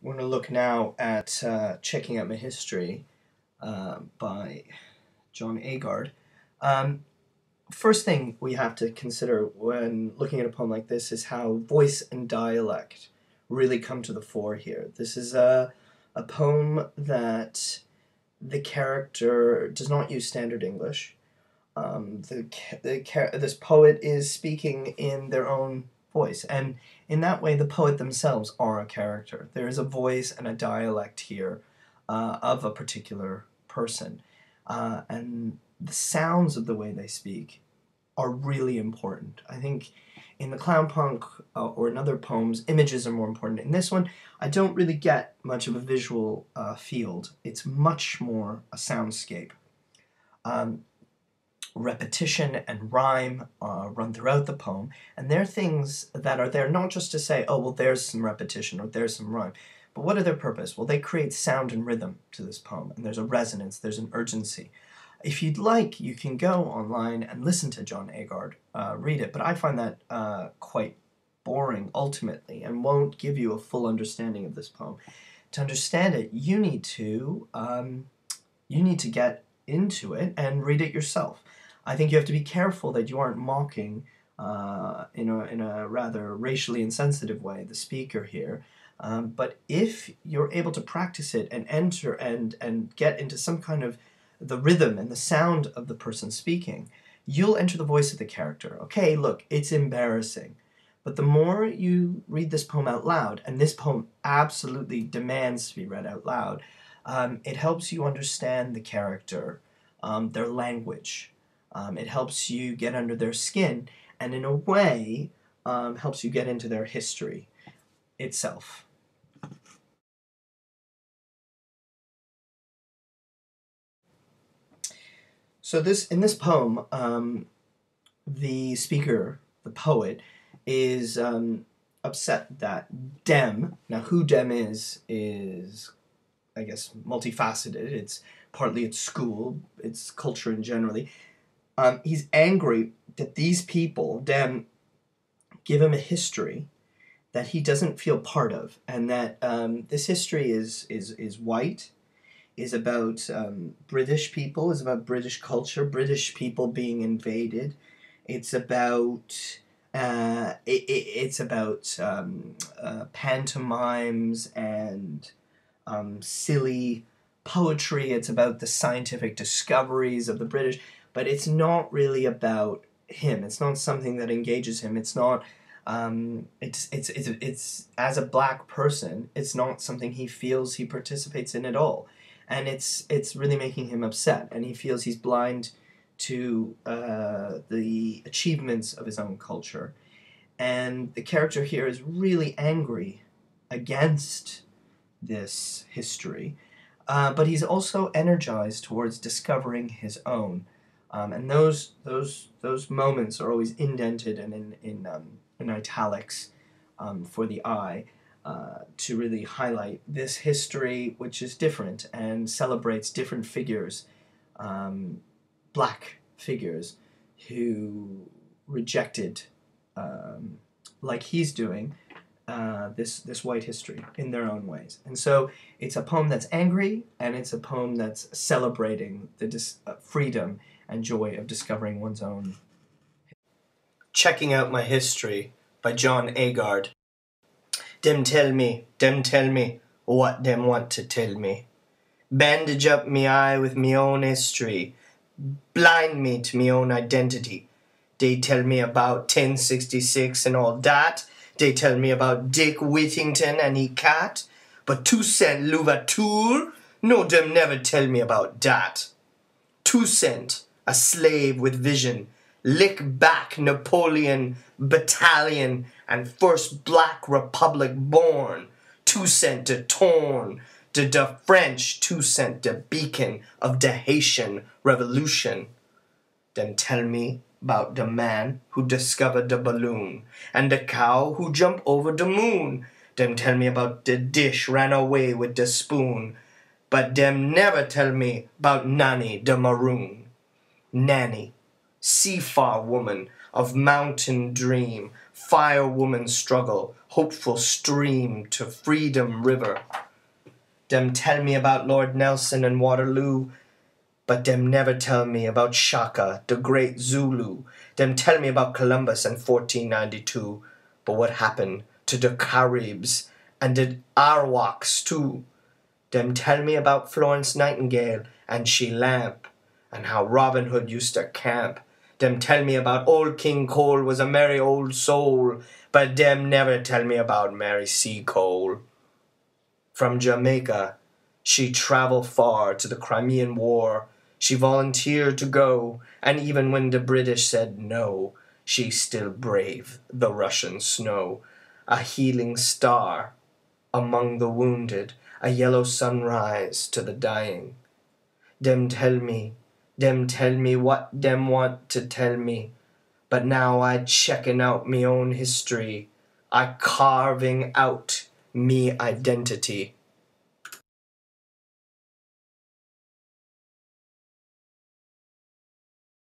We're going to look now at Checking Out My History by John Agard. First thing we have to consider when looking at a poem like this is how voice and dialect really come to the fore here. This is a poem that the character does not use standard English. This poet is speaking in their own voice, and in that way the poet themselves are a character. There is a voice and a dialect here of a particular person, and the sounds of the way they speak are really important. I think in the Clown Punk or in other poems, images are more important. In this one, I don't really get much of a visual field. It's much more a soundscape. Repetition and rhyme run throughout the poem, and they're things that are there not just to say, oh, well, there's some repetition or there's some rhyme, but what are their purpose? Well, they create sound and rhythm to this poem, and there's a resonance, there's an urgency. If you'd like, you can go online and listen to John Agard read it, but I find that quite boring ultimately and won't give you a full understanding of this poem. To understand it, you need to get into it and read it yourself. I think you have to be careful that you aren't mocking in a rather racially insensitive way the speaker here. But if you're able to practice it and enter and get into some kind of the rhythm and the sound of the person speaking, you'll enter the voice of the character. Okay, look, it's embarrassing. But the more you read this poem out loud, and this poem absolutely demands to be read out loud, it helps you understand the character, their language. It helps you get under their skin, and in a way, helps you get into their history itself. So in this poem, the speaker, the poet, is upset that Dem, now who Dem is I guess multifaceted. It's partly its school, its culture and generally. He's angry that these people, Dem, give him a history that he doesn't feel part of, and that this history is white, is about British people, is about British culture, British people being invaded. It's about pantomimes and silly poetry. It's about the scientific discoveries of the British, but it's not really about him. It's not something that engages him. It's not. It's as a black person, it's not something he feels he participates in at all, and it's really making him upset, and he feels he's blind to the achievements of his own culture, and the character here is really angry against this history, but he's also energized towards discovering his own, and those moments are always indented and in italics for the eye, to really highlight this history, which is different and celebrates different figures, black figures who rejected, like he's doing, this white history in their own ways. And so it's a poem that's angry, and it's a poem that's celebrating the freedom and joy of discovering one's own. Checking Out My History by John Agard. Dem tell me, what dem want to tell me. Bandage up me eye with me own history. Blind me to me own identity. They tell me about 1066 and all that. They tell me about Dick Whittington and he cat. But Toussaint Louverture, no, dem never tell me about that. Toussaint, a slave with vision, lick back Napoleon battalion and first black republic born. Toussaint de Torn, de French, Toussaint de beacon of the Haitian revolution. Then tell me about the man who discovered the balloon and the cow who jumped over the moon. Them tell me about the dish ran away with the spoon, but them never tell me about Nanny the maroon. Nanny, seafar woman, of mountain dream, fire woman struggle, hopeful stream to freedom river. Dem tell me about Lord Nelson and Waterloo, but dem never tell me about Shaka, the great Zulu. Dem tell me about Columbus and 1492, but what happened to the Caribs and the Arawaks too? Dem tell me about Florence Nightingale and she lamp, and how Robin Hood used to camp. Dem tell me about old King Cole was a merry old soul, but dem never tell me about Mary C. Cole. From Jamaica, she traveled far to the Crimean War. She volunteered to go, and even when the British said no, she still braved the Russian snow. A healing star among the wounded, a yellow sunrise to the dying. Dem tell me what dem want to tell me, but now I checking out me own history. I carving out me identity.